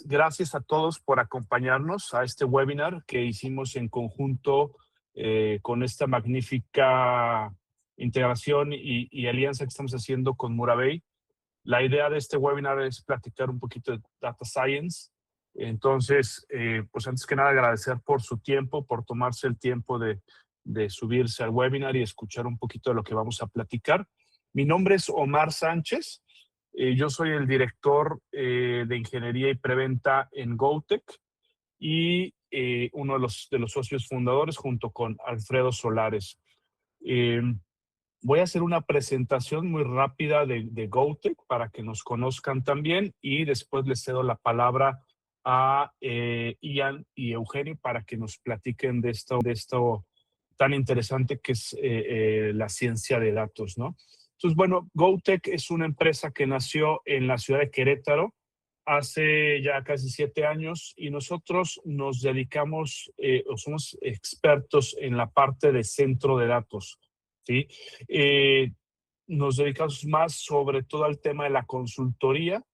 Gracias a todos por acompañarnos a este webinar que hicimos en conjunto con esta magnífica integración y alianza que estamos haciendo con Muravei. La idea de este webinar es platicar un poquito de Data Science. Entonces, pues antes que nada agradecer por su tiempo, por tomarse el tiempo de subirse al webinar y escuchar un poquito de lo que vamos a platicar. Mi nombre es Omar Sánchez. Yo soy el director de Ingeniería y Preventa en GoTech y uno de los socios fundadores junto con Alfredo Solares. Voy a hacer una presentación muy rápida de GoTech para que nos conozcan también y después les cedo la palabra a Ian y Eugenio para que nos platiquen de esto tan interesante que es la ciencia de datos, ¿no? Entonces, bueno, GoTech es una empresa que nació en la ciudad de Querétaro hace ya casi 7 años y nosotros nos dedicamos o somos expertos en la parte de centro de datos, ¿sí? Nos dedicamos más sobre todo al tema de la consultoría,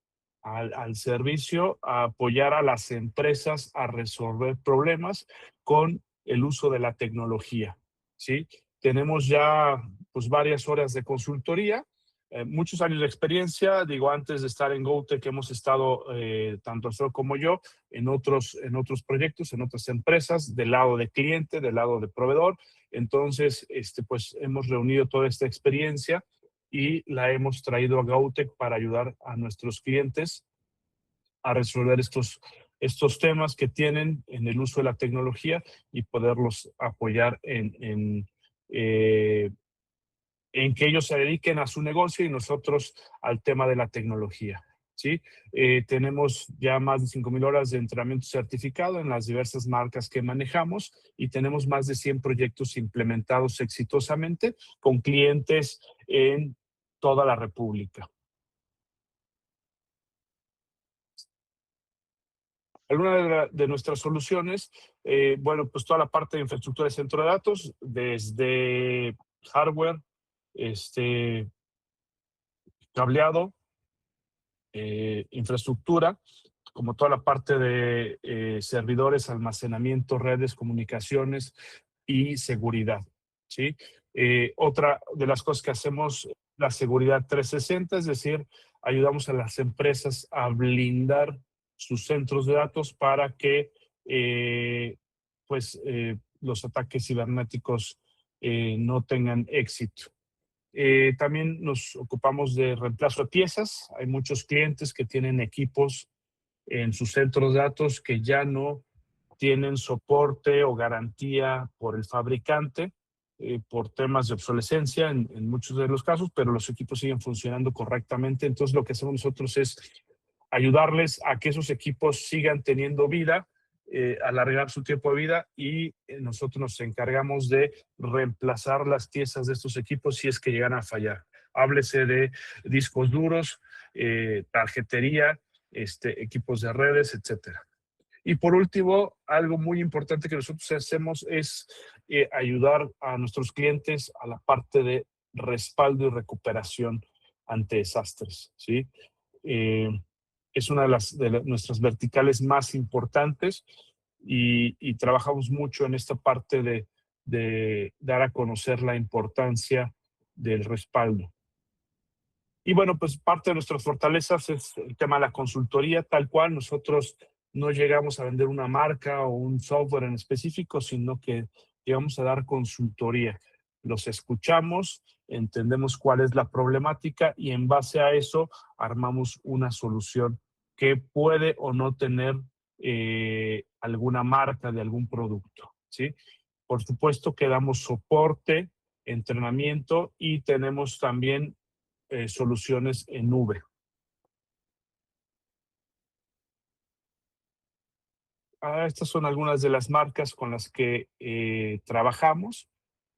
al servicio, a apoyar a las empresas a resolver problemas con el uso de la tecnología, ¿sí? Tenemos ya pues varias horas de consultoría, muchos años de experiencia. Digo, antes de estar en GoTech hemos estado, tanto Alfredo como yo, en otros proyectos, en otras empresas, del lado de cliente, del lado de proveedor. Entonces, pues hemos reunido toda esta experiencia y la hemos traído a GoTech para ayudar a nuestros clientes a resolver estos temas que tienen en el uso de la tecnología y poderlos apoyar en que ellos se dediquen a su negocio y nosotros al tema de la tecnología, ¿sí? Tenemos ya más de 5,000 horas de entrenamiento certificado en las diversas marcas que manejamos y tenemos más de 100 proyectos implementados exitosamente con clientes en toda la República. Algunas de nuestras soluciones, bueno, pues toda la parte de infraestructura de centro de datos, desde hardware, cableado, infraestructura, como toda la parte de servidores, almacenamiento, redes, comunicaciones y seguridad, ¿sí? Otra de las cosas que hacemos, la seguridad 360, es decir, ayudamos a las empresas a blindar sus centros de datos para que los ataques cibernéticos no tengan éxito. También nos ocupamos de reemplazo de piezas. Hay muchos clientes que tienen equipos en sus centros de datos que ya no tienen soporte o garantía por el fabricante por temas de obsolescencia en muchos de los casos, pero los equipos siguen funcionando correctamente. Entonces, lo que hacemos nosotros es ayudarles a que esos equipos sigan teniendo vida, alargar su tiempo de vida y nosotros nos encargamos de reemplazar las piezas de estos equipos si es que llegan a fallar. Háblese de discos duros, tarjetería, equipos de redes, etcétera. Y por último, algo muy importante que nosotros hacemos es ayudar a nuestros clientes a la parte de respaldo y recuperación ante desastres, ¿sí? Es una de nuestras verticales más importantes y trabajamos mucho en esta parte de dar a conocer la importancia del respaldo. Y bueno, pues parte de nuestras fortalezas es el tema de la consultoría, tal cual. Nosotros no llegamos a vender una marca o un software en específico, sino que llegamos a dar consultoría. Los escuchamos, entendemos cuál es la problemática y en base a eso armamos una solución que puede o no tener alguna marca de algún producto, ¿sí? Por supuesto que damos soporte, entrenamiento y tenemos también soluciones en nube. Estas son algunas de las marcas con las que trabajamos.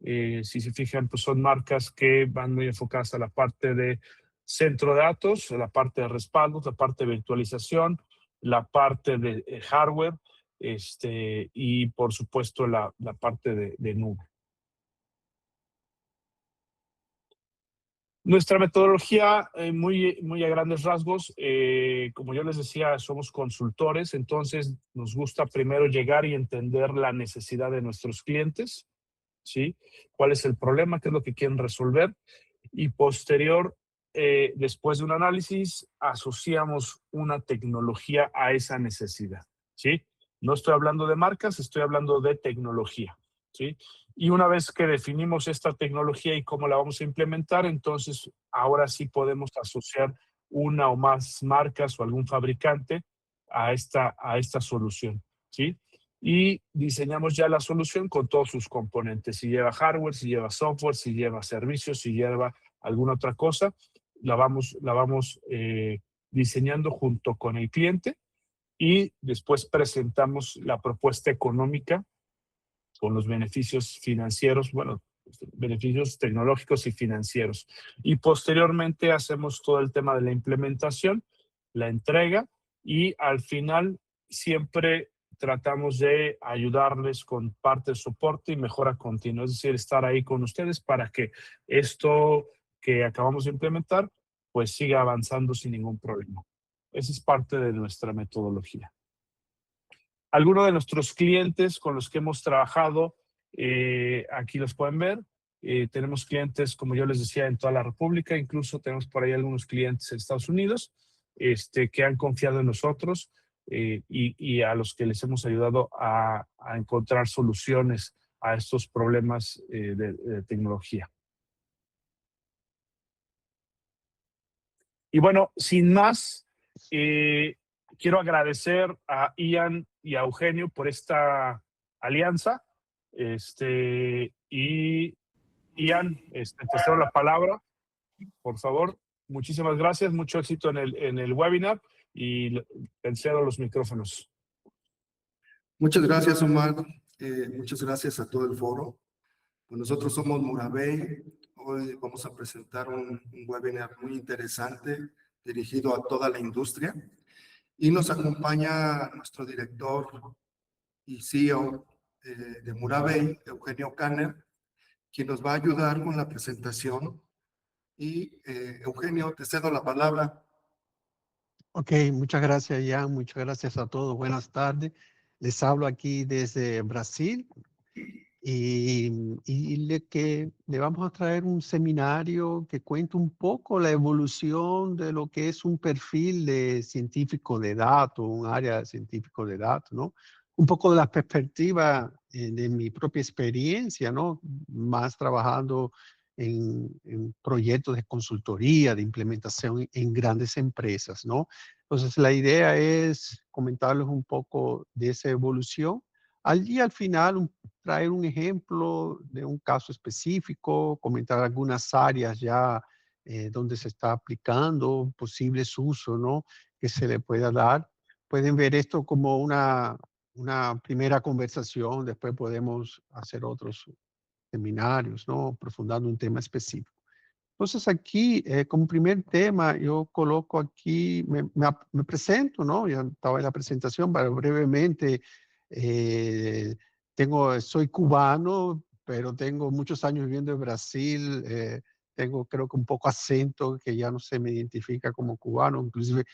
Si se fijan, pues son marcas que van muy enfocadas a la parte de centro de datos, a la parte de respaldos, la parte de virtualización, la parte de hardware, y por supuesto la parte de nube. Nuestra metodología, muy a grandes rasgos, como yo les decía, somos consultores, entonces nos gusta primero llegar y entender la necesidad de nuestros clientes, ¿sí? ¿Cuál es el problema? ¿Qué es lo que quieren resolver? Y posterior, después de un análisis, asociamos una tecnología a esa necesidad, ¿sí? No estoy hablando de marcas, estoy hablando de tecnología, ¿sí? Y una vez que definimos esta tecnología y cómo la vamos a implementar, entonces ahora sí podemos asociar una o más marcas o algún fabricante a esta solución, ¿sí? Y diseñamos ya la solución con todos sus componentes, si lleva hardware, si lleva software, si lleva servicios, si lleva alguna otra cosa, la vamos diseñando junto con el cliente y después presentamos la propuesta económica con los beneficios financieros, bueno, beneficios tecnológicos y financieros. Y posteriormente hacemos todo el tema de la implementación, la entrega y al final siempre tratamos de ayudarles con parte de soporte y mejora continua, es decir, estar ahí con ustedes para que esto que acabamos de implementar pues siga avanzando sin ningún problema. Esa es parte de nuestra metodología. Algunos de nuestros clientes con los que hemos trabajado, aquí los pueden ver. Tenemos clientes, como yo les decía, en toda la República, incluso tenemos por ahí algunos clientes en Estados Unidos, que han confiado en nosotros y a los que les hemos ayudado a encontrar soluciones a estos problemas de tecnología. Y bueno, sin más, quiero agradecer a Ian y a Eugenio por esta alianza. Y Ian, te cedo la palabra, por favor. Muchísimas gracias, mucho éxito en el webinar y te cedo los micrófonos. Muchas gracias, Omar. Muchas gracias a todo el foro. Pues nosotros somos Murabey. Hoy vamos a presentar un webinar muy interesante dirigido a toda la industria. Y nos acompaña nuestro director y CEO de Murabey, Eugenio Kanner, quien nos va a ayudar con la presentación. Y Eugenio, te cedo la palabra. Ok, muchas gracias, Jan. Muchas gracias a todos. Buenas tardes. Les hablo aquí desde Brasil que le vamos a traer un seminario que cuenta un poco la evolución de lo que es un perfil de científico de datos, un área de científico de datos, ¿no? Un poco de la perspectiva de mi propia experiencia, ¿no? Más trabajando en proyectos de consultoría, de implementación en grandes empresas, ¿no? Entonces, la idea es comentarles un poco de esa evolución. Al final, traer un ejemplo de un caso específico, comentar algunas áreas ya donde se está aplicando, posibles usos, ¿no? Que se le pueda dar. Pueden ver esto como una primera conversación, después podemos hacer otros seminarios, ¿no? Profundando un tema específico. Entonces aquí, como primer tema, yo coloco aquí, me presento, ¿no? Ya estaba en la presentación, pero brevemente, eh, soy cubano, pero tengo muchos años viviendo en Brasil, tengo creo que un poco acento que ya no se me identifica como cubano, inclusive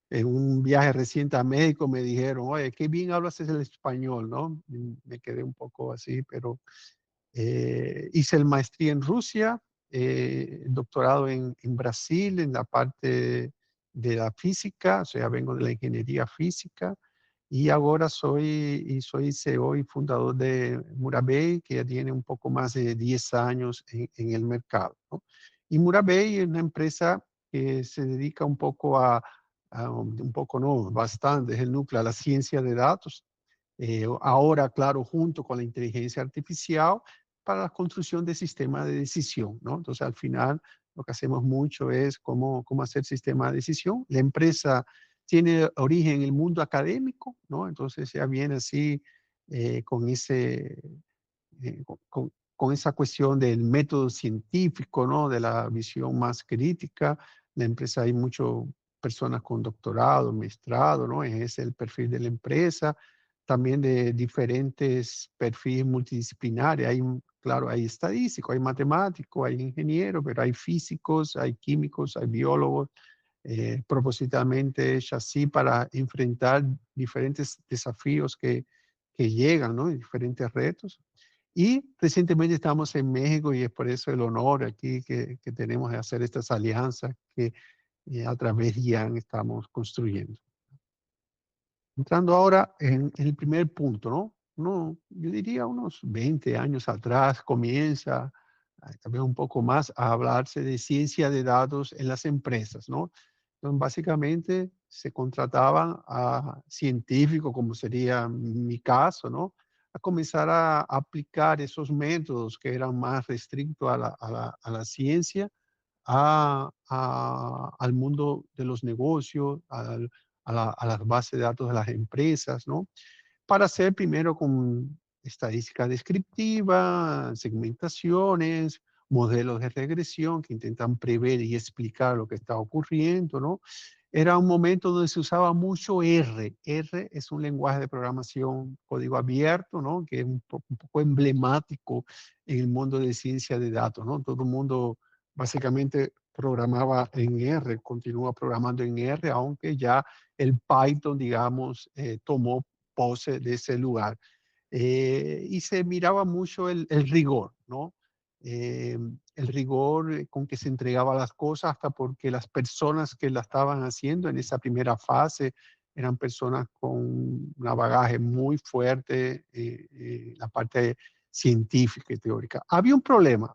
en un viaje reciente a México me dijeron, oye, qué bien hablas el español, ¿no? Y me quedé un poco así, pero Hice el maestría en Rusia, doctorado en Brasil en la parte de la física, o sea, vengo de la ingeniería física y ahora soy CEO y fundador de Murabey, que ya tiene un poco más de 10 años en el mercado, ¿no? Y Murabey es una empresa que se dedica un poco un poco no, bastante, es el núcleo a la ciencia de datos. Ahora, claro, junto con la inteligencia artificial para la construcción de sistemas de decisión, ¿no? Entonces, al final, lo que hacemos mucho es cómo hacer sistema de decisión. La empresa tiene origen en el mundo académico, ¿no? Entonces, ya viene así con con esa cuestión del método científico, ¿no? De la visión más crítica. La empresa hay muchas personas con doctorado, maestrado, ¿no? Ese es el perfil de la empresa. También de diferentes perfiles multidisciplinares. Claro, hay estadísticos, hay matemáticos, hay ingenieros, pero hay físicos, hay químicos, hay biólogos, propositalmente hecho así para enfrentar diferentes desafíos que llegan, ¿no? Y diferentes retos. Y recientemente estamos en México y es por eso el honor aquí que tenemos de hacer estas alianzas que a través de IAN estamos construyendo. Entrando ahora en el primer punto, ¿no? Yo diría unos 20 años atrás comienza, tal vez un poco más, a hablarse de ciencia de datos en las empresas, ¿no? Entonces, básicamente se contrataban a científicos, como sería mi caso, ¿no? A comenzar a aplicar esos métodos que eran más restrictos a la ciencia, al mundo de los negocios, a las bases de datos de las empresas, ¿no? Para hacer primero con estadística descriptiva, segmentaciones, modelos de regresión que intentan prever y explicar lo que está ocurriendo, ¿no? Era un momento donde se usaba mucho R. R es un lenguaje de programación código abierto, ¿no? Que es un poco emblemático en el mundo de ciencia de datos, ¿no? Todo el mundo básicamente programaba en R, continúa programando en R, aunque ya el Python, digamos, tomó pose de ese lugar. Y se miraba mucho el rigor, ¿no? El rigor con que se entregaba las cosas, hasta porque las personas que la estaban haciendo en esa primera fase eran personas con una bagaje muy fuerte, la parte científica y teórica. Había un problema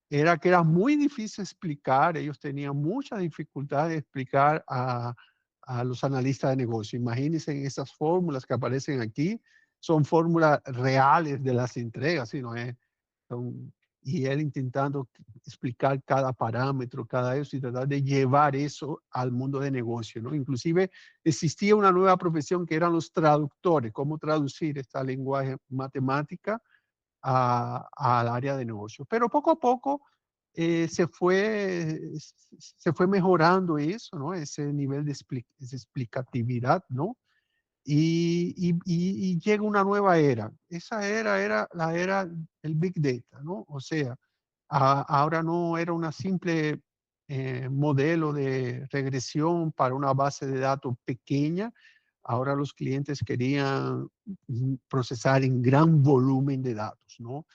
era que era muy difícil explicar, ellos tenían mucha dificultad de explicar a los analistas de negocio. Imagínense en esas fórmulas que aparecen aquí, son fórmulas reales de las entregas, ¿sí? ¿No es? Y él intentando explicar cada parámetro, cada eso, y tratar de llevar eso al mundo de negocio, ¿no? Inclusive existía una nueva profesión que eran los traductores, cómo traducir esta lenguaje matemática al área de negocio. Pero poco a poco se fue mejorando eso, ¿no? Ese nivel de explicatividad, ¿no? Y llega una nueva era. Esa era la era del Big Data, ¿no? O sea, ahora no era una simple modelo de regresión para una base de datos pequeña. Ahora los clientes querían procesar en gran volumen de datos, ¿no?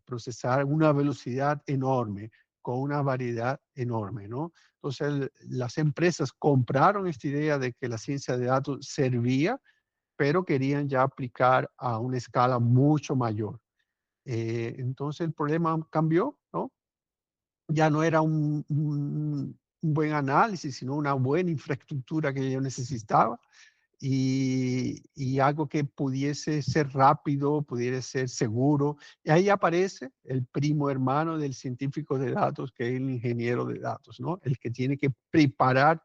Procesar una velocidad enorme, con una variedad enorme, ¿no? Entonces, las empresas compraron esta idea de que la ciencia de datos servía, pero querían ya aplicar a una escala mucho mayor. Entonces, el problema cambió, ¿no? Ya no era un buen análisis, sino una buena infraestructura que yo necesitaba y algo que pudiese ser rápido, pudiera ser seguro. Y ahí aparece el primo hermano del científico de datos, que es el ingeniero de datos, ¿no? El que tiene que preparar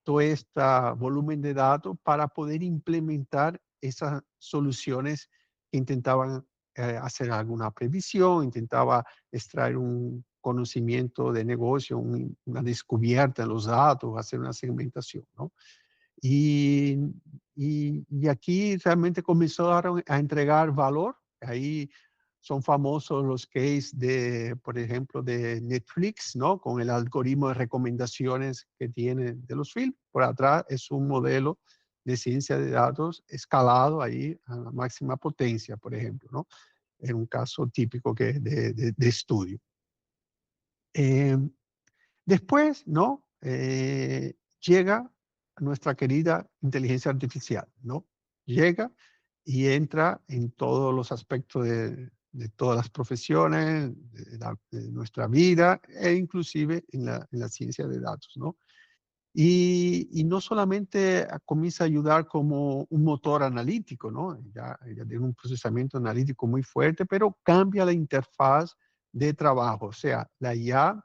todo este volumen de datos para poder implementar esas soluciones que intentaban hacer alguna previsión, intentaba extraer un conocimiento de negocio, una descubierta en los datos, hacer una segmentación, ¿no? Y, y aquí realmente comenzaron a entregar valor. Ahí son famosos los cases de, por ejemplo, de Netflix, ¿no? Con el algoritmo de recomendaciones que tiene de los films. Por atrás es un modelo de ciencia de datos escalado ahí a la máxima potencia, por ejemplo, ¿no? en un caso típico que de estudio. Eh, Después, ¿no? Llega nuestra querida inteligencia artificial, ¿no? Llega y entra en todos los aspectos de todas las profesiones, de nuestra vida e inclusive en la ciencia de datos, ¿no? Y no solamente comienza a ayudar como un motor analítico, ¿no? Ya tiene un procesamiento analítico muy fuerte, pero cambia la interfaz de trabajo. O sea, la IA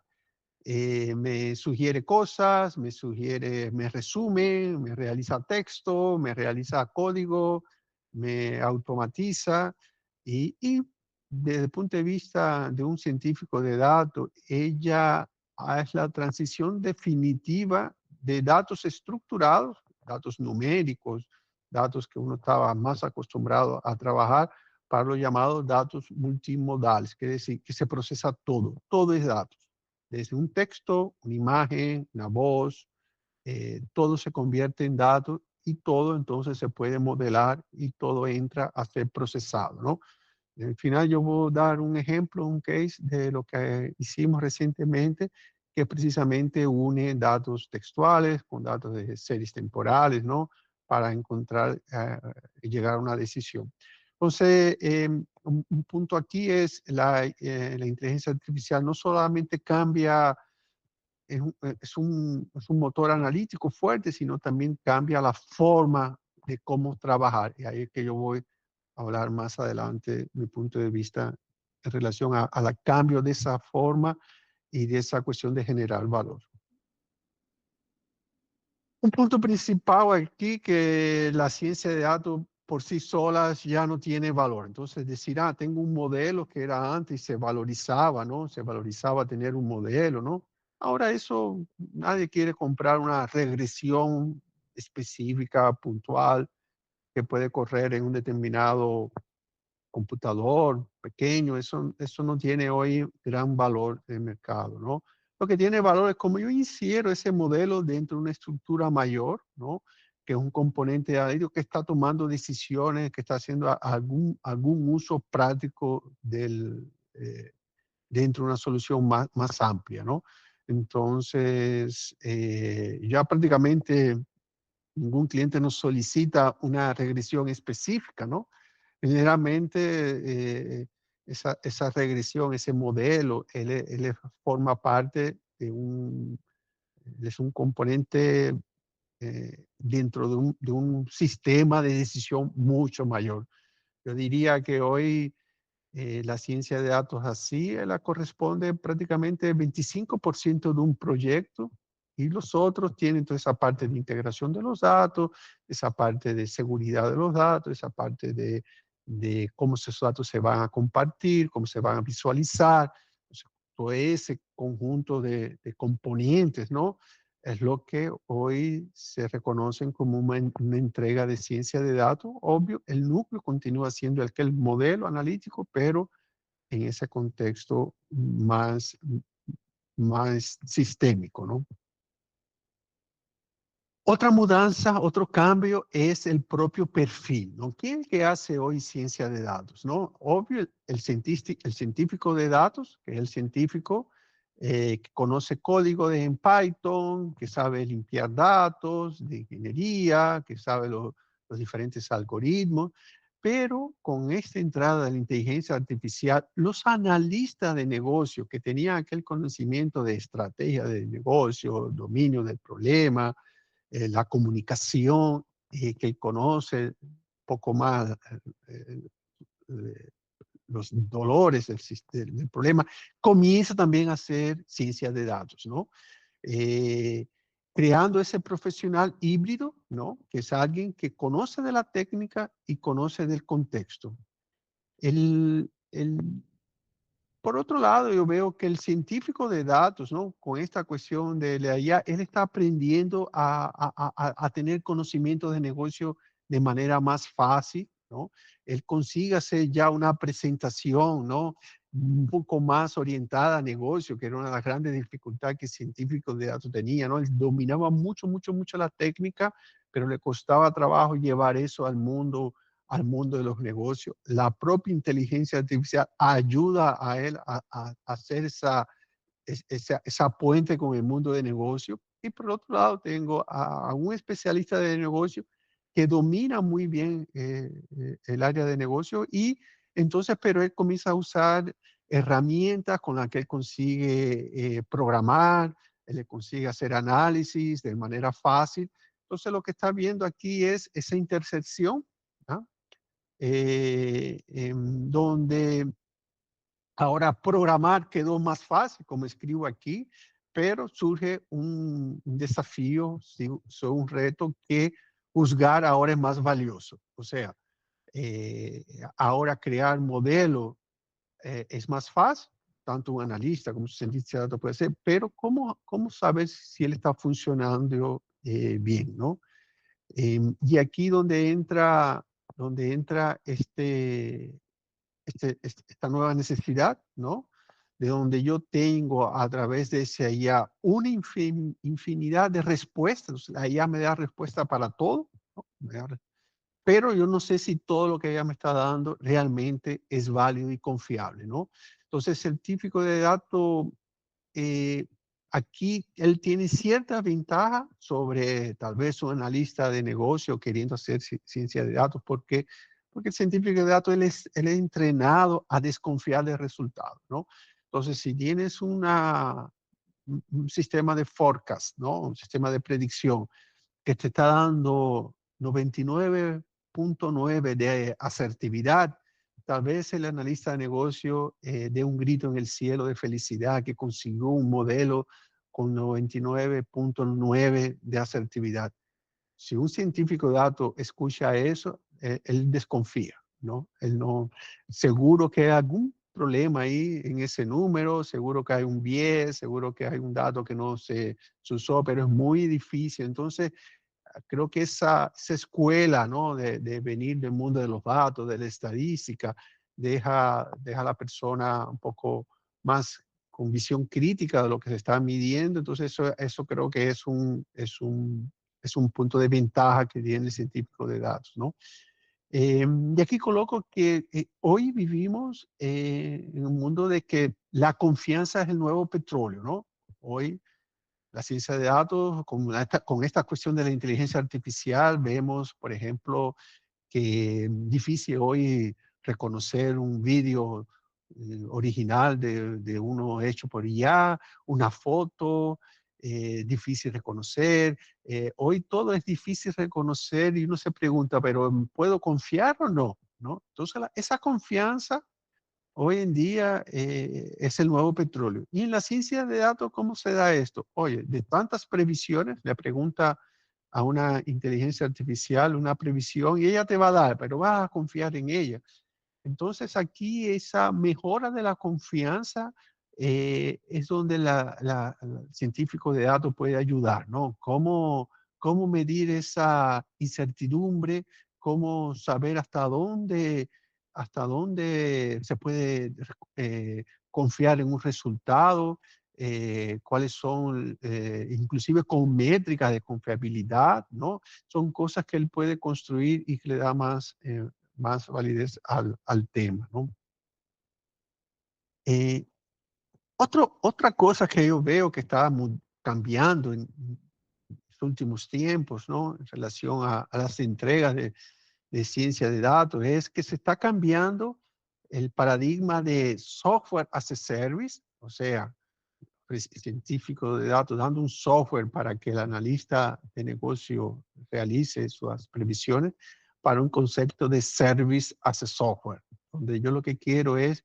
me sugiere cosas, me resume, me realiza texto, me realiza código, me automatiza y desde el punto de vista de un científico de datos, ella es la transición definitiva de datos estructurados, datos numéricos, datos que uno estaba más acostumbrado a trabajar, para los llamados datos multimodales, quiere decir que se procesa todo, todo es datos desde un texto, una imagen, una voz, todo se convierte en datos y todo entonces se puede modelar y todo entra a ser procesado, ¿no? Al final yo voy a dar un ejemplo, un case de lo que hicimos recientemente, que precisamente une datos textuales con datos de series temporales, ¿no? Para encontrar, llegar a una decisión. Entonces, un punto aquí es la inteligencia artificial no solamente cambia, es un motor analítico fuerte, sino también cambia la forma de cómo trabajar. Y ahí es que yo voy a hablar más adelante mi punto de vista en relación al cambio de esa forma y de esa cuestión de generar valor. Un punto principal aquí que la ciencia de datos por sí solas ya no tiene valor. Entonces decir, tengo un modelo que era antes y se valorizaba, ¿no? Se valorizaba tener un modelo, ¿no? Ahora eso, nadie quiere comprar una regresión específica, puntual, que puede correr en un determinado computador pequeño, eso no tiene hoy gran valor de mercado, ¿no? Lo que tiene valor es cómo yo insiero ese modelo dentro de una estructura mayor, ¿no? Que es un componente analítico que está tomando decisiones, que está haciendo algún uso práctico dentro de una solución más amplia, ¿no? Entonces, ya prácticamente ningún cliente nos solicita una regresión específica, ¿no? Generalmente esa regresión, ese modelo, él forma parte es un componente dentro de un sistema de decisión mucho mayor. Yo diría que hoy la ciencia de datos así, la corresponde prácticamente el 25% de un proyecto y los otros tienen toda esa parte de integración de los datos, esa parte de seguridad de los datos, esa parte de cómo esos datos se van a compartir, cómo se van a visualizar, o sea, todo ese conjunto de componentes, ¿no? Es lo que hoy se reconocen como una entrega de ciencia de datos. Obvio, el núcleo continúa siendo el modelo analítico, pero en ese contexto más sistémico, ¿no? Otra mudanza, otro cambio es el propio perfil, ¿no? ¿Quién es el que hace hoy ciencia de datos, no? Obvio, el científico de datos, que es el científico que conoce código en Python, que sabe limpiar datos de ingeniería, que sabe los diferentes algoritmos, pero con esta entrada de la inteligencia artificial, los analistas de negocio que tenían aquel conocimiento de estrategia de negocio, dominio del problema, la comunicación, que conoce poco más eh, eh, los dolores del problema, comienza también a hacer ciencia de datos, ¿no? Eh, Creando ese profesional híbrido, ¿no? Que es alguien que conoce de la técnica y conoce del contexto. El Por otro lado, yo veo que el científico de datos, ¿no? Con esta cuestión de la IA, él está aprendiendo a tener conocimiento de negocio de manera más fácil, ¿no? Él consigue hacer ya una presentación, ¿no? Un poco más orientada a negocio, que era una de las grandes dificultades que científicos de datos tenía, ¿no? Él dominaba mucho la técnica, pero le costaba trabajo llevar eso al mundo al mundo de los negocios. La propia inteligencia artificial ayuda a él a hacer esa puente con el mundo de negocio. Y por otro lado, tengo a un especialista de negocio que domina muy bien el área de negocio y entonces, pero él comienza a usar herramientas con las que él consigue programar, él le consigue hacer análisis de manera fácil. Entonces, lo que está viendo aquí es esa intersección, ¿no? Donde ahora programar quedó más fácil, como escribo aquí, pero surge un desafío, sí, un reto que juzgar ahora es más valioso. O sea, ahora crear modelo es más fácil, tanto un analista como un cientista de datos puede ser, pero ¿cómo sabes si él está funcionando bien, ¿no? Y aquí donde entra esta nueva necesidad, ¿no? De donde yo tengo a través de ese IA una infinidad de respuestas. La IA me da respuesta para todo, ¿no? Pero yo no sé si todo lo que ella me está dando realmente es válido y confiable, ¿no? Entonces, el científico de datos, eh, aquí él tiene cierta ventaja sobre tal vez un analista de negocio queriendo hacer ciencia de datos, porque el científico de datos él es entrenado a desconfiar de resultados, ¿no? Entonces, si tienes un sistema de forecast, ¿no? Un sistema de predicción que te está dando 99.9 de asertividad, tal vez el analista de negocio dé un grito en el cielo de felicidad que consiguió un modelo con 99.9 de asertividad. Si un científico de datos escucha eso, él desconfía, ¿no? Él no, seguro que hay algún problema ahí en ese número, seguro que hay un bias, seguro que hay un dato que no se usó, pero es muy difícil. Entonces, creo que esa escuela, ¿no? De venir del mundo de los datos, de la estadística, deja a la persona un poco más con visión crítica de lo que se está midiendo. Entonces, eso creo que es un punto de ventaja que tiene el científico de datos, ¿no? Y aquí coloco que hoy vivimos en un mundo de que la confianza es el nuevo petróleo, ¿no? Hoy la ciencia de datos, con esta cuestión de la inteligencia artificial, vemos, por ejemplo, que es difícil hoy reconocer un vídeo original de uno hecho por IA, una foto, difícil reconocer. Hoy todo es difícil reconocer y uno se pregunta, pero ¿puedo confiar o no? ¿No? Entonces, esa confianza hoy en día es el nuevo petróleo. Y en la ciencia de datos, ¿cómo se da esto? Oye, de tantas previsiones, le pregunta a una inteligencia artificial una previsión y ella te va a dar, pero vas a confiar en ella. Entonces aquí esa mejora de la confianza es donde el científico de datos puede ayudar, ¿no? ¿Cómo medir esa incertidumbre? ¿Cómo saber hasta dónde se puede confiar en un resultado? ¿Cuáles son, inclusive con métricas de confiabilidad, ¿no? Son cosas que él puede construir y que le da más validez al tema, ¿no? Eh, otra cosa que yo veo que está cambiando en los últimos tiempos, ¿no? En relación a las entregas de ciencia de datos, es que se está cambiando el paradigma de software as a service, o sea, científico de datos dando un software para que el analista de negocio realice sus previsiones para un concepto de service as a software, donde yo lo que quiero es,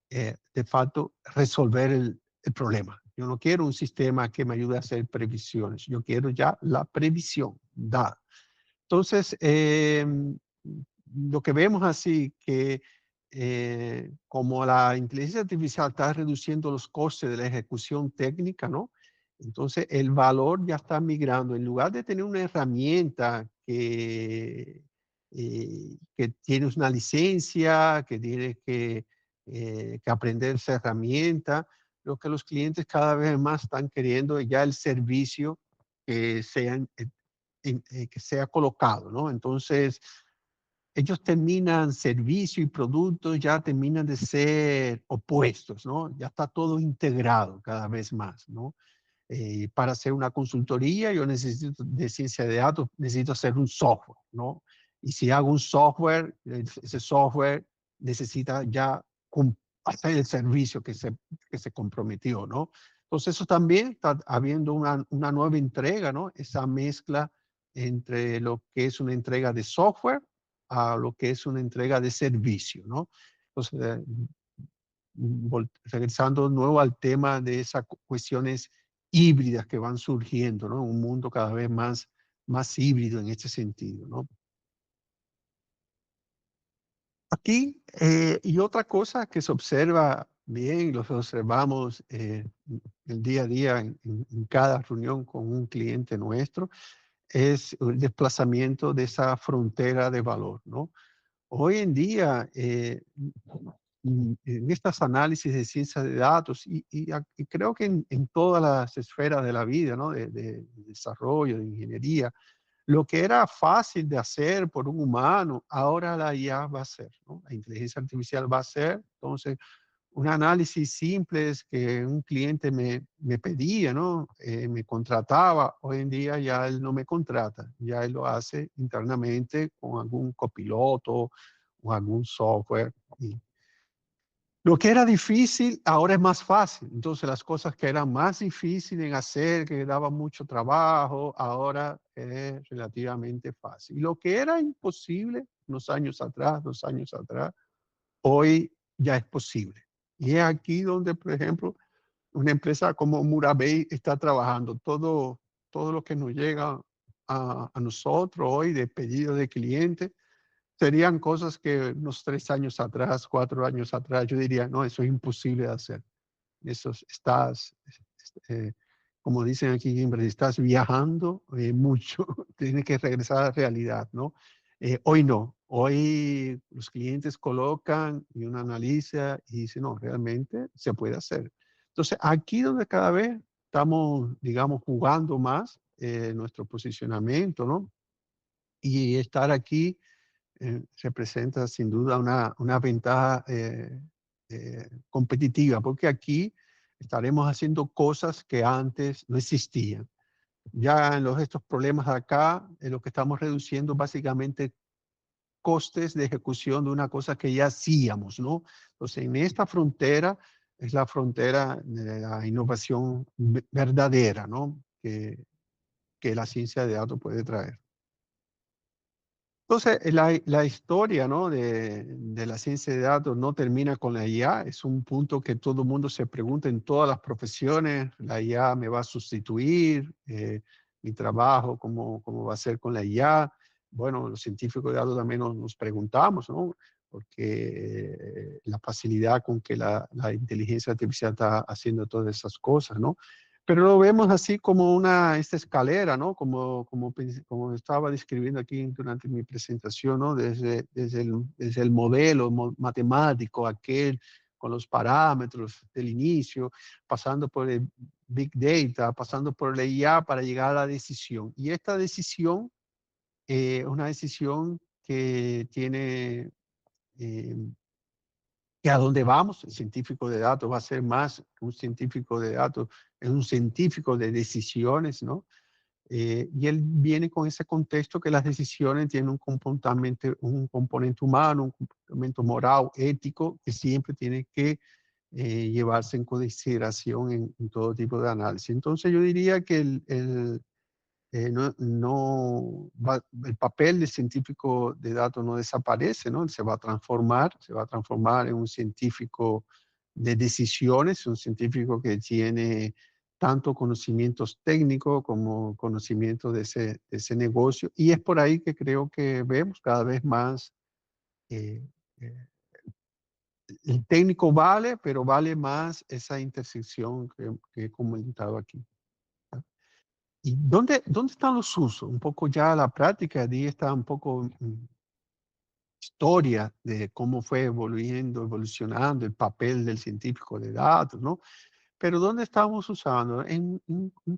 de facto, resolver el problema. Yo no quiero un sistema que me ayude a hacer previsiones, yo quiero ya la previsión dada. Entonces, lo que vemos así que como la inteligencia artificial está reduciendo los costes de la ejecución técnica, ¿no? Entonces, el valor ya está migrando. En lugar de tener una herramienta que tienes una licencia, que tienes que aprender esa herramienta, lo que los clientes cada vez más están queriendo es ya el servicio que sea colocado, ¿no? Entonces, ellos terminan, servicio y productos ya terminan de ser opuestos, ¿no? Ya está todo integrado cada vez más, ¿no? Para hacer una consultoría, yo necesito de ciencia de datos, necesito hacer un software, ¿no? Y si hago un software, ese software necesita ya hacer el servicio que se comprometió, ¿no? Entonces eso también está habiendo una nueva entrega, ¿no? Esa mezcla entre lo que es una entrega de software a lo que es una entrega de servicio, ¿no? Entonces, regresando de nuevo al tema de esas cuestiones híbridas que van surgiendo, ¿no? Un mundo cada vez más híbrido en este sentido, ¿no? Aquí, y otra cosa que se observa bien, lo observamos el día a día en cada reunión con un cliente nuestro, es el desplazamiento de esa frontera de valor, ¿no? Hoy en día, en estas análisis de ciencia de datos, y creo que en todas las esferas de la vida, ¿no? De desarrollo, de ingeniería, lo que era fácil de hacer por un humano, ahora la IA va a hacer, ¿no? La inteligencia artificial va a hacer. Entonces, un análisis simple es que un cliente me pedía, ¿no? Me contrataba. Hoy en día ya él no me contrata, ya él lo hace internamente con algún copiloto o algún software. Y lo que era difícil ahora es más fácil. Entonces las cosas que eran más difíciles en hacer, que daban mucho trabajo, ahora es relativamente fácil. Y lo que era imposible unos años atrás, 2 años atrás, hoy ya es posible. Y es aquí donde, por ejemplo, una empresa como Murabey está trabajando. Todo lo que nos llega a nosotros hoy de pedidos de clientes serían cosas que unos 3 años atrás, 4 años atrás, yo diría, no, eso es imposible de hacer. Eso estás, eh, como dicen aquí en Brasil, estás viajando mucho, tienes que regresar a la realidad, ¿no? Hoy no, hoy los clientes colocan y uno analiza y dice, no, realmente se puede hacer. Entonces, aquí donde cada vez estamos, digamos, jugando más nuestro posicionamiento, ¿no? Y estar aquí representa sin duda una ventaja competitiva, porque aquí estaremos haciendo cosas que antes no existían. Ya en estos problemas de acá, lo que estamos reduciendo básicamente costes de ejecución de una cosa que ya hacíamos, ¿no? Entonces, en esta frontera es la frontera de la innovación verdadera, ¿no? Que la ciencia de datos puede traer. Entonces, la historia, ¿no? de la ciencia de datos no termina con la IA. Es un punto que todo el mundo se pregunta en todas las profesiones. ¿La IA me va a sustituir? ¿Mi trabajo cómo va a ser con la IA? Bueno, los científicos de datos también nos preguntamos, ¿no? Porque la facilidad con que la inteligencia artificial está haciendo todas esas cosas, ¿no? Pero lo vemos así como esta escalera, ¿no? Como estaba describiendo aquí durante mi presentación, ¿no? Desde el modelo matemático, aquel con los parámetros del inicio, pasando por el Big Data, pasando por la IA para llegar a la decisión. Y esta decisión es una decisión que tiene que a dónde vamos, el científico de datos va a ser más que un científico de datos, es un científico de decisiones, ¿no? Y él viene con ese contexto que las decisiones tienen un componente humano, un componente moral, ético, que siempre tiene que llevarse en consideración en todo tipo de análisis. Entonces yo diría que el papel del científico de datos no desaparece, ¿no? Se va a transformar en un científico de decisiones, un científico que tiene tanto conocimientos técnicos como conocimiento de ese negocio. Y es por ahí que creo que vemos cada vez más, eh, eh, el técnico vale, pero vale más esa intersección que he comentado aquí. ¿Y dónde están los usos? Un poco ya la práctica, ahí está un poco historia de cómo fue evolucionando el papel del científico de datos, ¿no? Pero ¿dónde estamos usando? En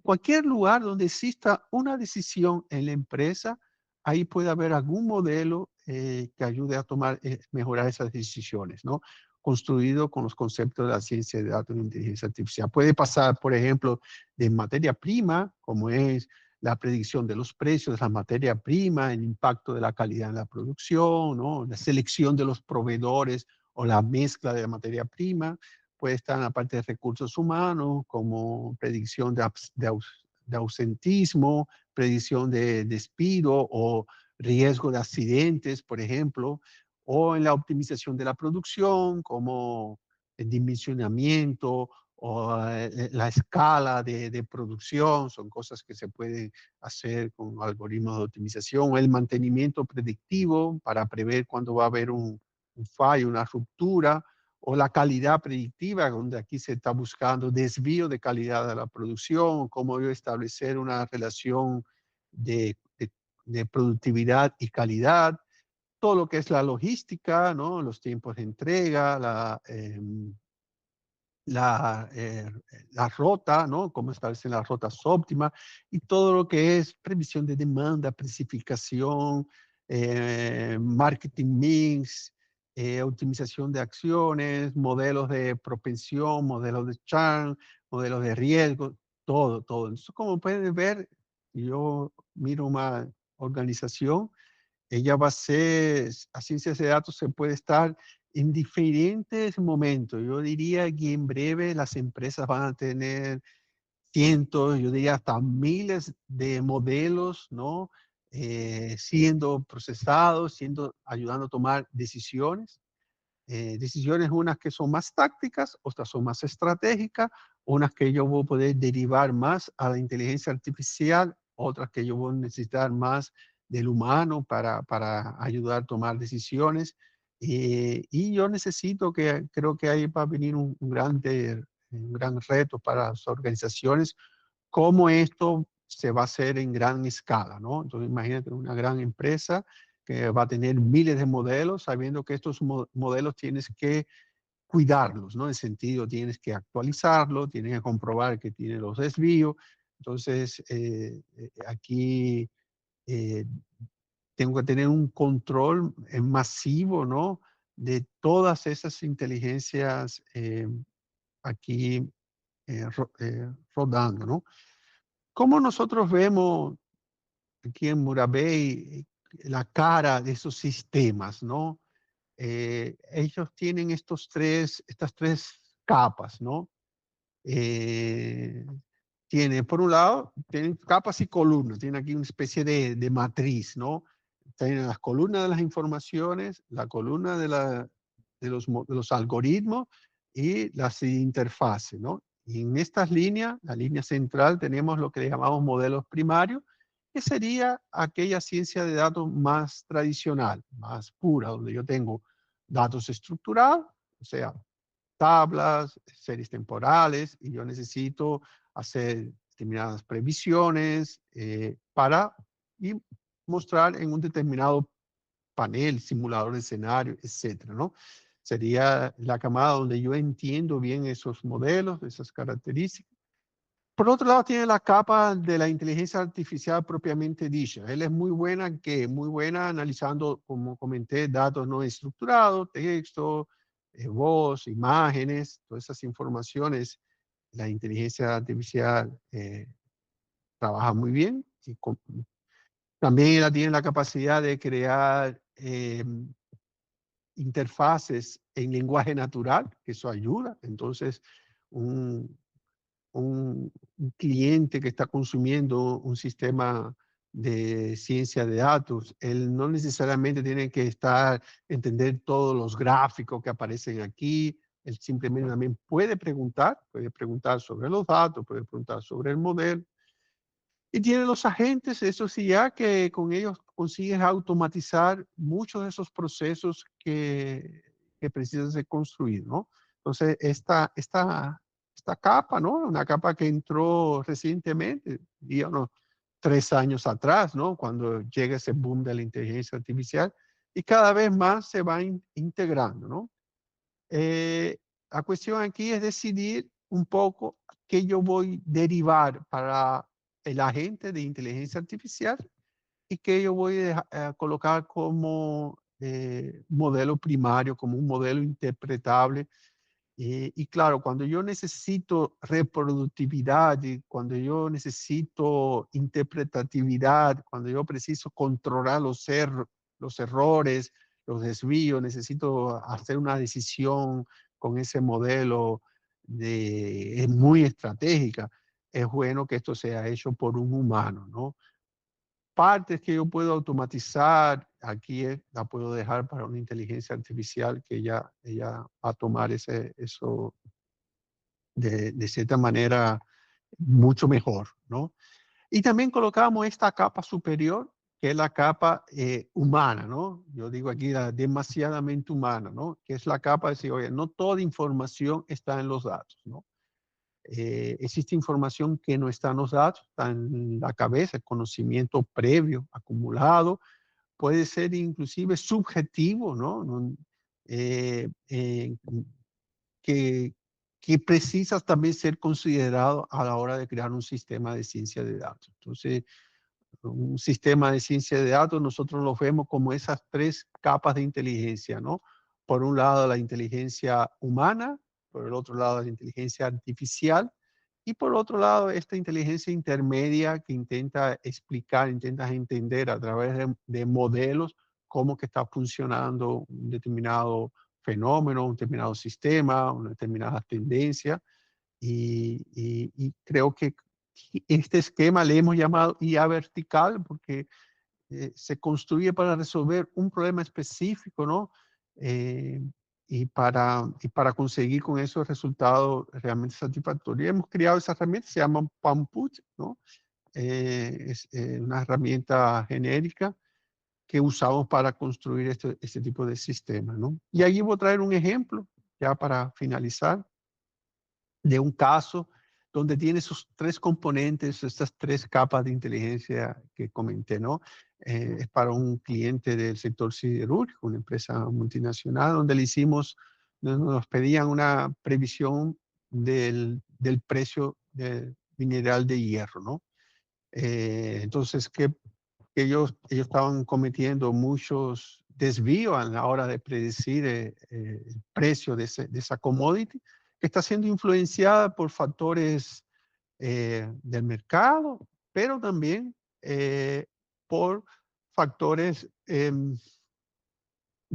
cualquier lugar donde exista una decisión en la empresa, ahí puede haber algún modelo que ayude a tomar, mejorar esas decisiones, ¿no? Construido con los conceptos de la ciencia de datos y inteligencia artificial. Puede pasar, por ejemplo, de materia prima, como es la predicción de los precios de la materia prima, el impacto de la calidad en la producción, ¿no? La selección de los proveedores o la mezcla de la materia prima. Puede estar en la parte de recursos humanos, como predicción de ausentismo, predicción de despido o riesgo de accidentes, por ejemplo, o en la optimización de la producción, como el dimensionamiento o la escala de producción, son cosas que se pueden hacer con algoritmos de optimización, o el mantenimiento predictivo para prever cuándo va a haber un fallo, una ruptura, o la calidad predictiva, donde aquí se está buscando desvío de calidad de la producción, cómo yo establecer una relación de productividad y calidad, todo lo que es la logística, ¿no? Los tiempos de entrega, la rota, ¿no? Cómo establecen las rotas óptimas y todo lo que es previsión de demanda, precificación, marketing mix, optimización de acciones, modelos de propensión, modelos de churn, modelos de riesgo, todo, todo. Entonces, como pueden ver, yo miro una organización, ella va a ser, a ciencias de datos se puede estar en diferentes momentos. Yo diría que en breve las empresas van a tener cientos, yo diría hasta miles de modelos, ¿no? Siendo procesados, ayudando a tomar decisiones. Decisiones unas que son más tácticas, otras son más estratégicas, unas que yo voy a poder derivar más a la inteligencia artificial, otras que yo voy a necesitar más del humano para ayudar a tomar decisiones. Y yo necesito creo que ahí va a venir un gran reto para las organizaciones, cómo esto se va a hacer en gran escala, ¿no? Entonces imagínate una gran empresa que va a tener miles de modelos, sabiendo que estos modelos tienes que cuidarlos, ¿no? En sentido, tienes que actualizarlo, tienes que comprobar que tiene los desvíos. Entonces, aquí eh, tengo que tener un control masivo, ¿no? De todas esas inteligencias aquí rodando, ¿no? ¿Cómo nosotros vemos aquí en Murabey la cara de esos sistemas, ¿no? Ellos tienen estas tres capas, ¿no? Eh, por un lado, tienen capas y columnas, tienen aquí una especie de matriz, ¿no? Tienen las columnas de las informaciones, la columna de los algoritmos y las interfaces, ¿no? Y en estas líneas, la línea central, tenemos lo que le llamamos modelos primarios, que sería aquella ciencia de datos más tradicional, más pura, donde yo tengo datos estructurados, o sea, tablas, series temporales, y yo necesito hacer determinadas previsiones para y mostrar en un determinado panel, simulador de escenario, etcétera, ¿no? Sería la camada donde yo entiendo bien esos modelos, esas características. Por otro lado, tiene la capa de la inteligencia artificial propiamente dicha. Él es muy buena analizando, como comenté, datos no estructurados, texto, voz, imágenes, todas esas informaciones. La inteligencia artificial trabaja muy bien. También ella tiene la capacidad de crear interfaces en lenguaje natural, que eso ayuda. Entonces, un, un cliente que está consumiendo un sistema de ciencia de datos, él no necesariamente tiene que entender todos los gráficos que aparecen aquí, él simplemente también puede preguntar sobre los datos, puede preguntar sobre el modelo. Y tiene los agentes, eso sí, ya que con ellos consigues automatizar muchos de esos procesos que precisas de construir, ¿no? Entonces, esta capa, ¿no? Una capa que entró recientemente, digamos, 3 años atrás, ¿no? Cuando llega ese boom de la inteligencia artificial y cada vez más se va integrando, ¿no? Eh, la cuestión aquí es decidir un poco qué yo voy a derivar para el agente de inteligencia artificial y qué yo voy a colocar como modelo primario, como un modelo interpretable. Y claro, cuando yo necesito reproductividad, y cuando yo necesito interpretatividad, cuando yo preciso controlar los errores, los desvíos, necesito hacer una decisión con ese modelo es muy estratégica, es bueno que esto sea hecho por un humano, ¿no? Partes que yo puedo automatizar, aquí la puedo dejar para una inteligencia artificial que ella va a tomar eso de cierta manera mucho mejor, ¿no? Y también colocamos esta capa superior, que es la capa humana, ¿no? Yo digo aquí la demasiadamente humana, ¿no? Que es la capa de decir, oye, no toda información está en los datos, ¿no? Existe información que no está en los datos, está en la cabeza, el conocimiento previo, acumulado, puede ser inclusive subjetivo, ¿no? Eh, eh, que, que precisa también ser considerado a la hora de crear un sistema de ciencia de datos. Entonces, un sistema de ciencia de datos, nosotros lo vemos como esas tres capas de inteligencia, ¿no? Por un lado, la inteligencia humana, por el otro lado, la inteligencia artificial, y por otro lado, esta inteligencia intermedia que intenta explicar, intenta entender a través de modelos cómo que está funcionando un determinado fenómeno, un determinado sistema, una determinada tendencia. Y creo que este esquema le hemos llamado IA vertical porque se construye para resolver un problema específico, ¿no? Eh, y para conseguir con esos resultados realmente satisfactorios. Hemos creado esa herramienta, se llama Pamput, ¿no? Es una herramienta genérica que usamos para construir este tipo de sistemas, ¿no? Y ahí voy a traer un ejemplo, ya para finalizar, de un caso donde tiene sus tres componentes, estas tres capas de inteligencia que comenté, ¿no? Es para un cliente del sector siderúrgico, una empresa multinacional, donde le hicimos, nos pedían una previsión del precio del mineral de hierro, ¿no? Entonces, que ellos estaban cometiendo muchos desvíos a la hora de predecir el precio de esa commodity, que está siendo influenciada por factores del mercado, pero también por factores de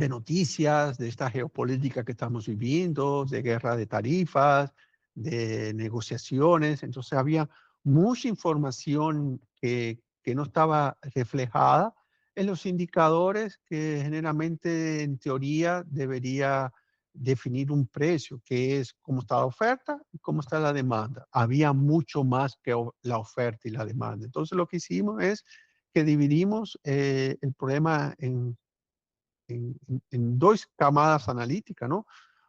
noticias, de esta geopolítica que estamos viviendo, de guerra de tarifas, de negociaciones. Entonces había mucha información que no estaba reflejada en los indicadores que generalmente en teoría debería definir un precio, que es cómo está la oferta y cómo está la demanda. Había mucho más que la oferta y la demanda. Entonces lo que hicimos es que dividimos el problema en dos camadas analíticas, ¿no?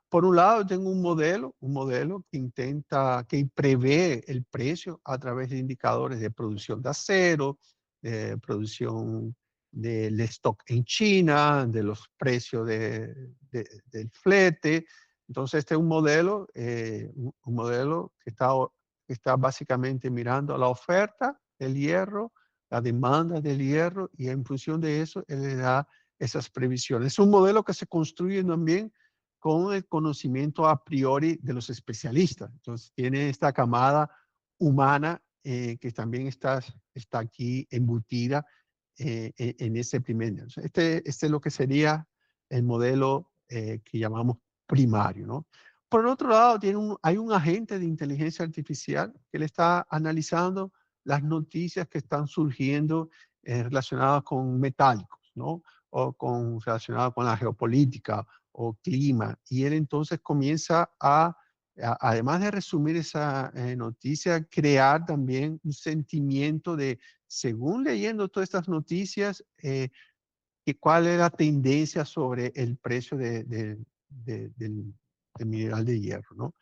Por un lado, tengo un modelo que prevé el precio a través de indicadores de producción de acero, de producción del stock en China, de los precios del flete. Entonces, este es un modelo que está básicamente mirando a la oferta del hierro, la demanda del hierro, y en función de eso, él le da esas previsiones. Es un modelo que se construye también con el conocimiento a priori de los especialistas. Entonces, tiene esta camada humana que también está aquí embutida en ese primer nivel. Este es lo que sería el modelo que llamamos primario, ¿no? Por otro lado, hay un agente de inteligencia artificial que le está analizando las noticias que están surgiendo relacionadas con metálicos, ¿no? O relacionado con la geopolítica o clima. Y él entonces comienza además de resumir esa noticia, crear también un sentimiento de, según leyendo todas estas noticias, cuál es la tendencia sobre el precio del mineral de hierro, ¿no?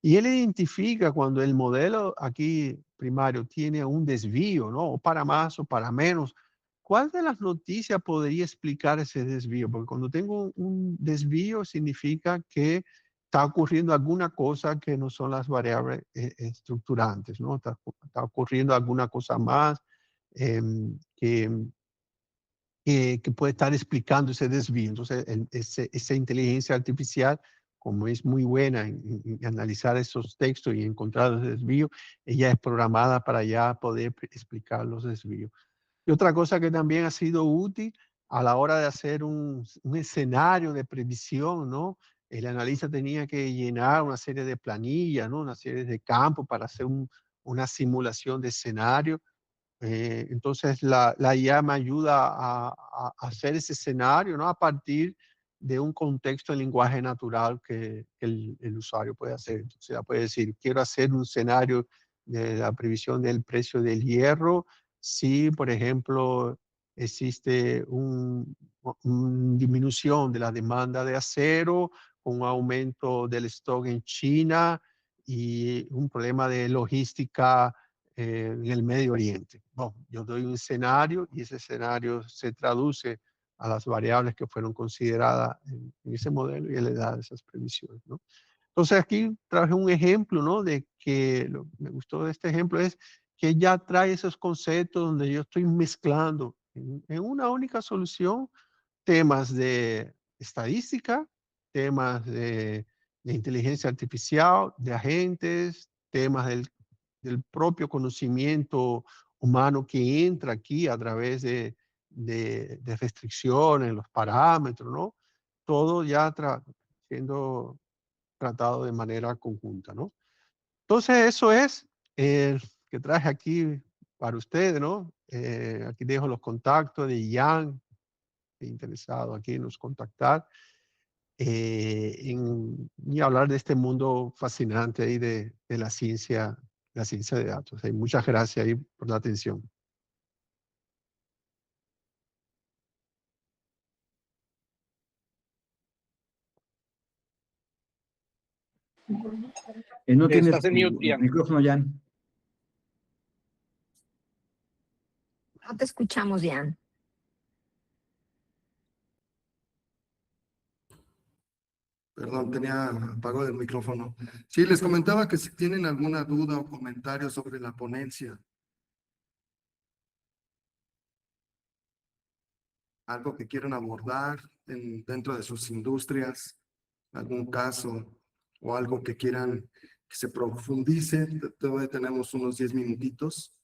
Y él identifica cuando el modelo aquí primario tiene un desvío, ¿no? O para más o para menos. ¿Cuál de las noticias podría explicar ese desvío? Porque cuando tengo un desvío significa que está ocurriendo alguna cosa que no son las variables estructurantes, ¿no? Está ocurriendo alguna cosa más que que puede estar explicando ese desvío. Entonces, esa inteligencia artificial, como es muy buena en analizar esos textos y encontrar los desvíos, ella es programada para ya poder explicar los desvíos. Y otra cosa que también ha sido útil a la hora de hacer un escenario de previsión, ¿no? El analista tenía que llenar una serie de planillas, ¿no? Una serie de campos para hacer una simulación de escenario. Entonces la IA me ayuda a hacer ese escenario, ¿no? A partir de un contexto en lenguaje natural que el usuario puede hacer. Entonces ya puede decir, quiero hacer un escenario de la previsión del precio del hierro si, por ejemplo, existe una disminución de la demanda de acero, un aumento del stock en China y un problema de logística en el Medio Oriente. Bueno, yo doy un escenario y ese escenario se traduce a las variables que fueron consideradas en ese modelo y le da esas previsiones, ¿no? Entonces aquí traje un ejemplo, ¿no? De que lo que me gustó de este ejemplo es que ya trae esos conceptos donde yo estoy mezclando en una única solución temas de estadística, temas de inteligencia artificial, de agentes, temas del propio conocimiento humano que entra aquí a través de restricciones, los parámetros, ¿no? Todo ya siendo tratado de manera conjunta, ¿no? Entonces, eso es que traje aquí para ustedes, ¿no? Aquí dejo los contactos de Ian, interesado aquí en nos contactar y hablar de este mundo fascinante ahí de la ciencia de datos. Muchas gracias ahí por la atención. No tienes Estás en mute, Ian. micrófono, Jan. No te escuchamos, Jan. Perdón, tenía apagado el micrófono. Sí, les comentaba que si tienen alguna duda o comentario sobre la ponencia, algo que quieran abordar dentro de sus industrias, algún caso o algo que quieran que se profundice, todavía tenemos unos 10 minutitos.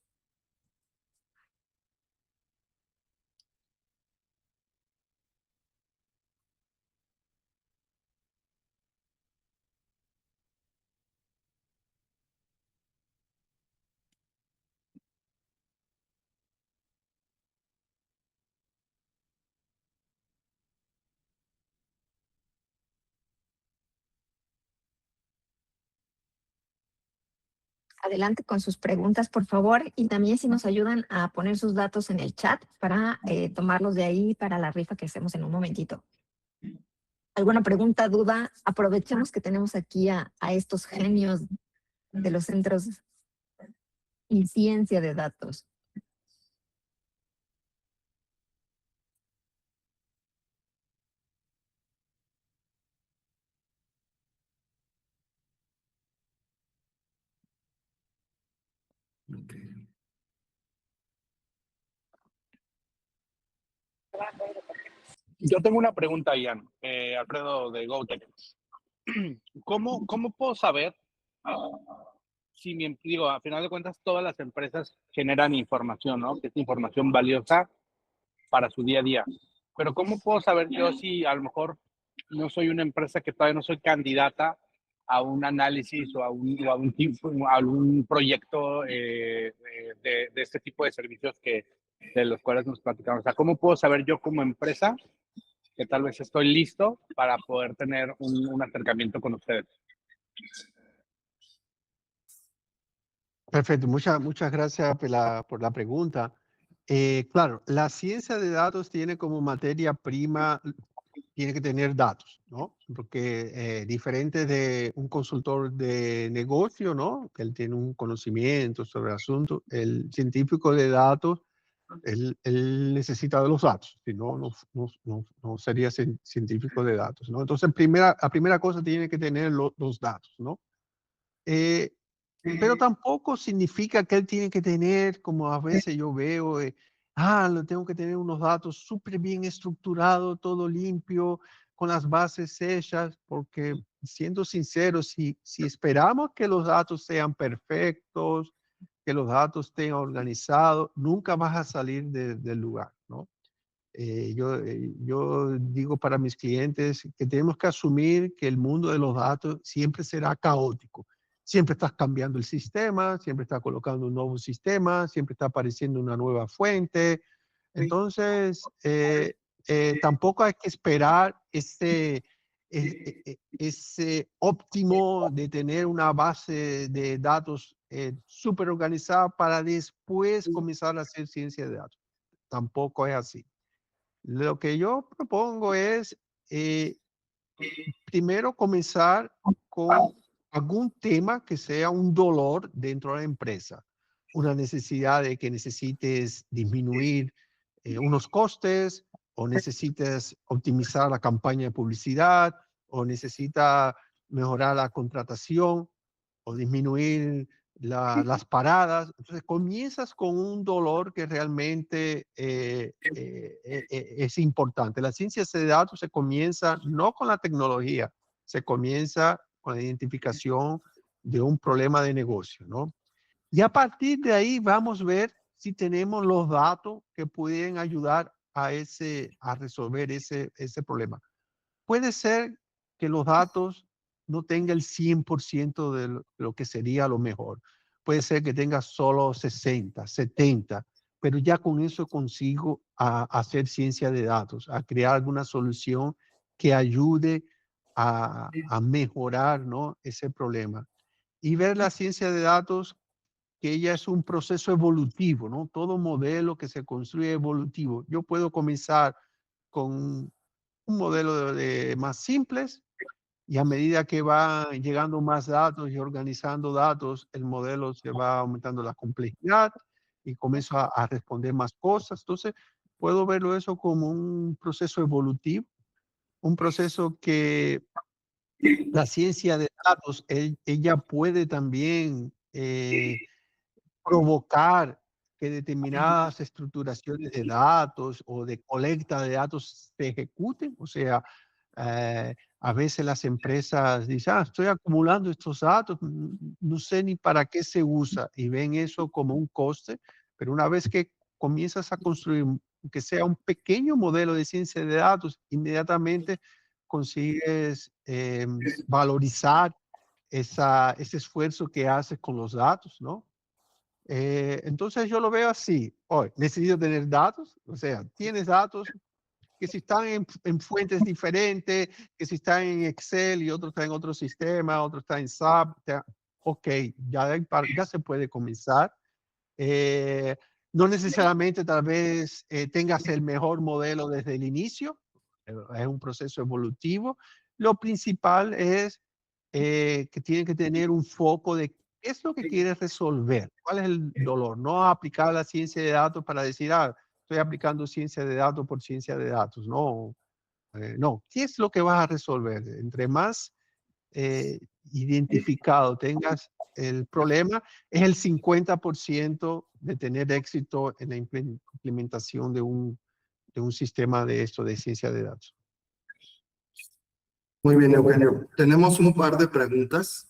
Adelante con sus preguntas, por favor, y también si nos ayudan a poner sus datos en el chat para tomarlos de ahí para la rifa que hacemos en un momentito. ¿Alguna pregunta, duda? Aprovechemos que tenemos aquí a estos genios de los centros y ciencia de datos. Okay. Yo tengo una pregunta, Ian, Alfredo de GoTech. ¿Cómo puedo saber si digo, a final de cuentas, todas las empresas generan información, ¿no? Que es información valiosa para su día a día. Pero ¿cómo puedo saber yo si a lo mejor no soy una empresa que todavía no soy candidata a un análisis o a algún proyecto de este tipo de servicios de los cuales nos platicamos? O sea, ¿cómo puedo saber yo como empresa que tal vez estoy listo para poder tener un acercamiento con ustedes? Perfecto, muchas gracias por la pregunta. Claro, la ciencia de datos tiene como materia prima, tiene que tener datos, ¿no? Porque diferente de un consultor de negocio, ¿no? Que él tiene un conocimiento sobre el asunto, el científico de datos, él necesita de los datos, si no, no sería científico de datos, ¿no? Entonces, la primera cosa tiene que tener los datos, ¿no? Pero tampoco significa que él tiene que tener, como a veces yo veo, Tengo que tener unos datos súper bien estructurados, todo limpio, con las bases hechas, porque siendo sincero, si esperamos que los datos sean perfectos, que los datos estén organizados, nunca vas a salir del lugar, ¿no? Yo digo para mis clientes que tenemos que asumir que el mundo de los datos siempre será caótico. Siempre estás cambiando el sistema, siempre estás colocando un nuevo sistema, siempre está apareciendo una nueva fuente. Entonces, tampoco hay que esperar ese óptimo de tener una base de datos súper organizada para después comenzar a hacer ciencia de datos. Tampoco es así. Lo que yo propongo es, primero comenzar con algún tema que sea un dolor dentro de la empresa, una necesidad de que necesites disminuir unos costes o necesites optimizar la campaña de publicidad o necesita mejorar la contratación o disminuir las paradas. Entonces comienzas con un dolor que realmente es importante. La ciencia de datos se comienza no con la tecnología, se comienza con la identificación de un problema de negocio, ¿no? Y a partir de ahí vamos a ver si tenemos los datos que pueden ayudar a resolver ese problema. Puede ser que los datos no tengan el 100% de lo que sería lo mejor. Puede ser que tenga solo 60, 70, pero ya con eso consigo a hacer ciencia de datos, a crear alguna solución que ayude a mejorar, ¿no?, ese problema. Y ver la ciencia de datos que ella es un proceso evolutivo, ¿no? Todo modelo que se construye evolutivo. Yo puedo comenzar con un modelo de más simples y a medida que va llegando más datos y organizando datos, el modelo se va aumentando la complejidad y comienzo a responder más cosas. Entonces, puedo verlo eso como un proceso evolutivo, un proceso que la ciencia de datos, ella puede también provocar que determinadas estructuraciones de datos o de colecta de datos se ejecuten. O sea, a veces las empresas dicen, estoy acumulando estos datos, no sé ni para qué se usa, y ven eso como un coste, pero una vez que comienzas a construir, que sea un pequeño modelo de ciencia de datos, inmediatamente consigues valorizar ese esfuerzo que haces con los datos, ¿no? Entonces yo lo veo así. Hoy necesito tener datos, o sea, tienes datos que si están en fuentes diferentes, que si están en Excel y otro está en otro sistema, otro está en SAP, ok, ya se puede comenzar. Eh, no necesariamente tal vez tengas el mejor modelo desde el inicio, es un proceso evolutivo. Lo principal es que tiene que tener un foco de qué es lo que quieres resolver, cuál es el dolor, no aplicar la ciencia de datos para decir, estoy aplicando ciencia de datos por ciencia de datos, no, no, ¿qué es lo que vas a resolver? Entre más identificado tengas el problema, es el 50% de tener éxito en la implementación de un sistema de esto, de ciencia de datos. Muy bien, Eugenio. Tenemos un par de preguntas.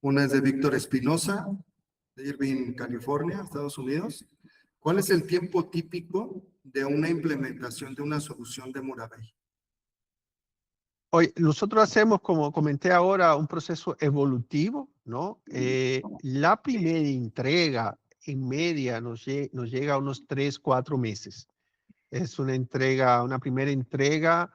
Una es de Víctor Espinosa, de Irvine, California, Estados Unidos. ¿Cuál es el tiempo típico de una implementación de una solución de Muravei? Hoy, nosotros hacemos, como comenté ahora, un proceso evolutivo, ¿no? La primera entrega en media nos llega a unos 3, 4 meses. Es una primera entrega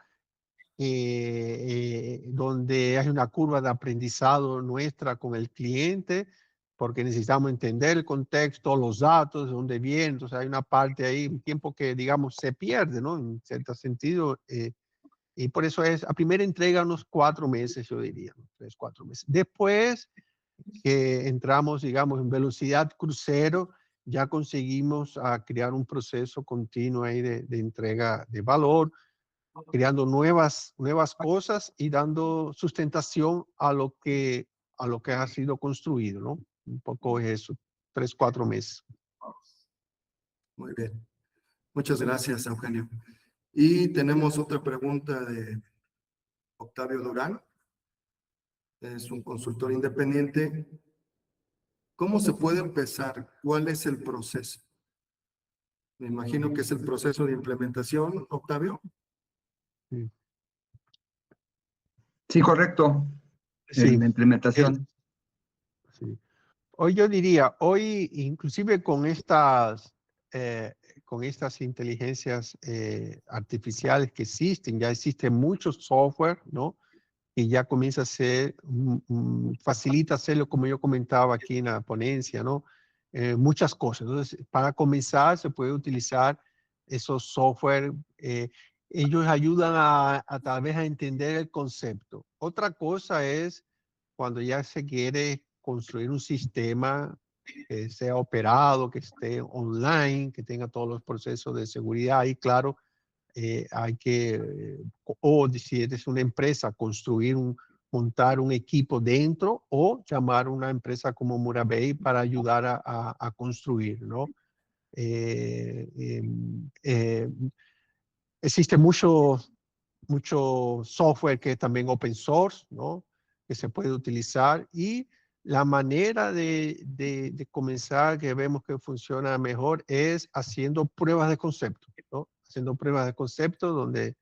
donde hay una curva de aprendizado nuestra con el cliente, porque necesitamos entender el contexto, los datos, de dónde vienen. Entonces hay una parte ahí, un tiempo que, digamos, se pierde, ¿no? En cierto sentido. Y por eso es a primera entrega unos 4 meses, yo diría, ¿no? 3, 4 meses. Después que entramos, digamos, en velocidad crucero, ya conseguimos crear un proceso continuo ahí de entrega de valor, creando nuevas cosas y dando sustentación a lo que ha sido construido, ¿no? Un poco eso, 3, 4 meses. Muy bien. Muchas gracias, Eugenio. Y tenemos otra pregunta de Octavio Durán. Es un consultor independiente. ¿Cómo se puede empezar? ¿Cuál es el proceso? Me imagino que es el proceso de implementación, Octavio. Sí, correcto. Sí, La implementación. sí. Hoy yo diría, hoy inclusive con estas inteligencias artificiales que existen, ya existe mucho software, ¿no? Y ya comienza a ser, facilita hacerlo como yo comentaba aquí en la ponencia, ¿no? Muchas cosas. Entonces, para comenzar se puede utilizar esos software. Ellos ayudan a tal vez a entender el concepto. Otra cosa es cuando ya se quiere construir un sistema que sea operado, que esté online, que tenga todos los procesos de seguridad y claro, hay que, o si eres una empresa, montar un equipo dentro o llamar a una empresa como Murabey para ayudar a construir, ¿no? Existe mucho software que es también open source, ¿no? Que se puede utilizar y la manera de comenzar que vemos que funciona mejor es haciendo pruebas de concepto, ¿no? Haciendo pruebas de concepto donde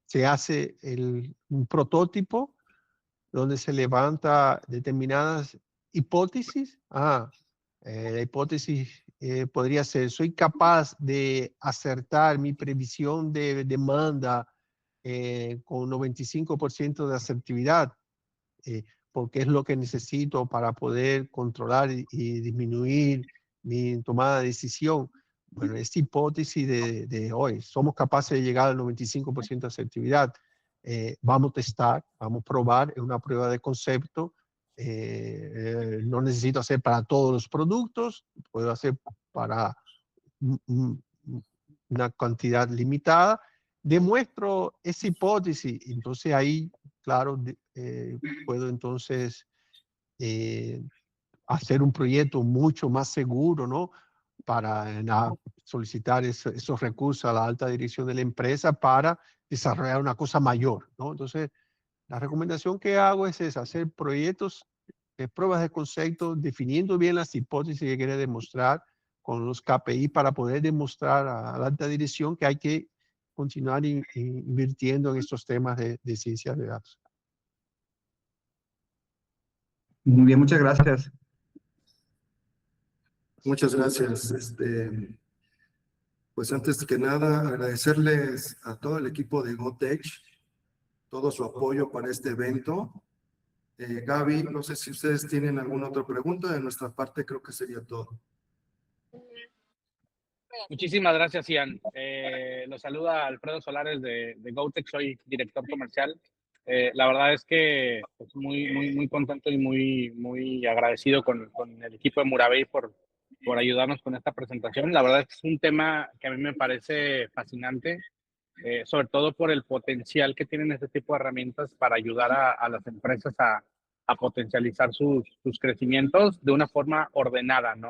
se hace un prototipo, donde se levanta determinadas hipótesis. La hipótesis podría ser, soy capaz de acertar mi previsión de demanda con 95% de asertividad, porque es lo que necesito para poder controlar y disminuir mi tomada de decisión. Bueno, esta hipótesis de hoy, somos capaces de llegar al 95% de asertividad. Vamos a testar, vamos a probar, es una prueba de concepto. No necesito hacer para todos los productos, puedo hacer para una cantidad limitada. Demuestro esa hipótesis, entonces ahí, claro, puedo entonces hacer un proyecto mucho más seguro, ¿no? Para solicitar esos recursos a la alta dirección de la empresa para desarrollar una cosa mayor, ¿no? Entonces, la recomendación que hago es esa, hacer proyectos, pruebas de concepto, definiendo bien las hipótesis que quiere demostrar con los KPI para poder demostrar a la alta dirección que hay que continuar invirtiendo en estos temas de ciencia de datos. Muy bien, muchas gracias. Muchas gracias. Pues antes que nada, agradecerles a todo el equipo de GoTech, todo su apoyo para este evento. Gaby, no sé si ustedes tienen alguna otra pregunta. De nuestra parte, creo que sería todo. Muchísimas gracias, Ian. Los saluda Alfredo Solares de GoTech, soy director comercial. La verdad es que pues, muy contento y muy agradecido con el equipo de Murabey por ayudarnos con esta presentación. La verdad es que es un tema que a mí me parece fascinante, sobre todo por el potencial que tienen este tipo de herramientas para ayudar a las empresas a potencializar sus crecimientos de una forma ordenada, ¿no?